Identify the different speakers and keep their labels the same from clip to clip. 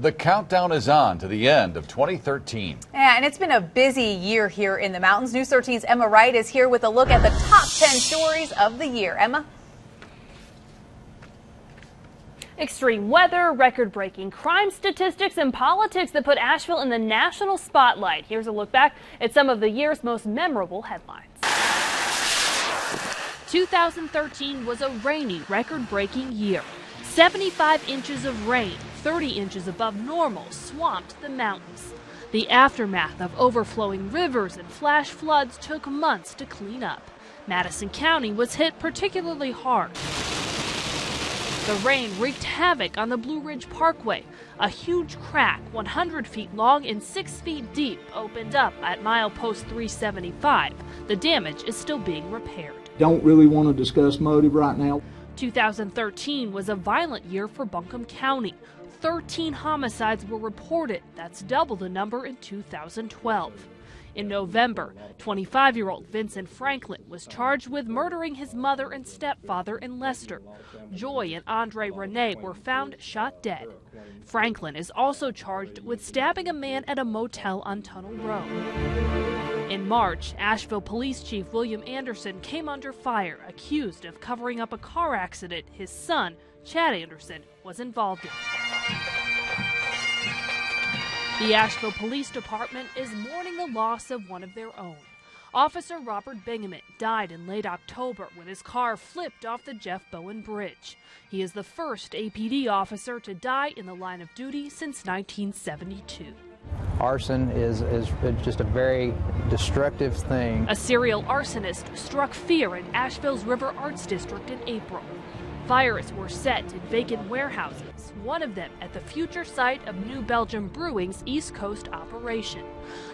Speaker 1: The countdown is on to the end of 2013.
Speaker 2: Yeah, and it's been a busy year here in the mountains. News 13's Emma Wright is here with a look at the top 10 stories of the year. Emma?
Speaker 3: Extreme weather, record-breaking crime statistics, and politics that put Asheville in the national spotlight. Here's a look back at some of the year's most memorable headlines. 2013 was a rainy, record-breaking year. 75 inches of rain, 30 inches above normal, swamped the mountains. The aftermath of overflowing rivers and flash floods took months to clean up. Madison County was hit particularly hard. The rain wreaked havoc on the Blue Ridge Parkway. A huge crack, 100 feet long and 6 feet deep, opened up at milepost 375. The damage is still being repaired.
Speaker 4: Don't really want to discuss motive right now.
Speaker 3: 2013 was a violent year for Buncombe County. 13 homicides were reported. That's double the number in 2012. In November, 25-year-old Vincent Franklin was charged with murdering his mother and stepfather in Leicester. Joy and Andre Renee were found shot dead. Franklin is also charged with stabbing a man at a motel on Tunnel Road. In March, Asheville Police Chief William Anderson came under fire, accused of covering up a car accident his son, Chad Anderson, was involved in. The Asheville Police Department is mourning the loss of one of their own. Officer Robert Bingaman died in late October when his car flipped off the Jeff Bowen Bridge. He is the first APD officer to die in the line of duty since 1972.
Speaker 5: Arson is just a very destructive thing.
Speaker 3: A serial arsonist struck fear in Asheville's River Arts District in April. Fires were set in vacant warehouses, one of them at the future site of New Belgium Brewing's East Coast operation.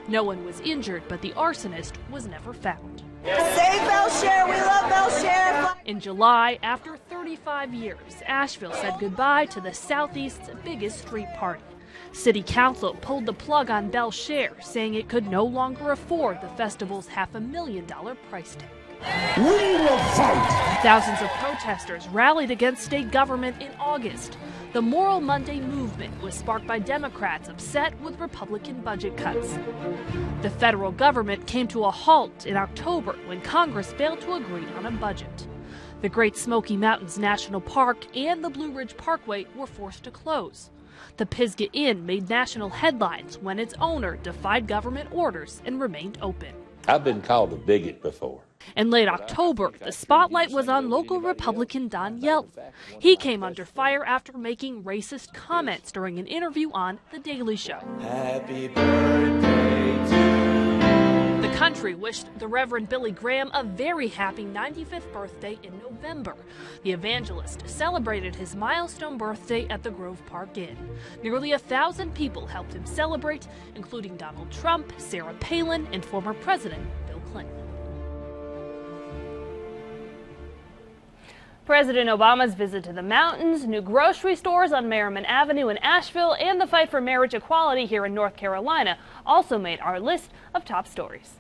Speaker 3: No one was injured, but the arsonist was never found.
Speaker 6: Save Belshire, we love Belshire.
Speaker 3: In July, after 35 years, Asheville said goodbye to the Southeast's biggest street party. City Council pulled the plug on Belshire, saying it could no longer afford the festival's $500,000 price tag.
Speaker 6: We will fight!
Speaker 3: Thousands of protesters rallied against state government in August. The Moral Monday movement was sparked by Democrats upset with Republican budget cuts. The federal government came to a halt in October when Congress failed to agree on a budget. The Great Smoky Mountains National Park and the Blue Ridge Parkway were forced to close. The Pisgah Inn made national headlines when its owner defied government orders and remained open.
Speaker 7: I've been called a bigot before.
Speaker 3: In late October, the spotlight was on local Republican Don Yelton. He came under fire after making racist comments during an interview on The Daily Show.
Speaker 6: Happy birthday to you.
Speaker 3: The country wished the Reverend Billy Graham a very happy 95th birthday in November. The evangelist celebrated his milestone birthday at the Grove Park Inn. Nearly 1,000 people helped him celebrate, including Donald Trump, Sarah Palin, and former President Bill Clinton. President Obama's visit to the mountains, new grocery stores on Merriman Avenue in Asheville, and the fight for marriage equality here in North Carolina also made our list of top stories.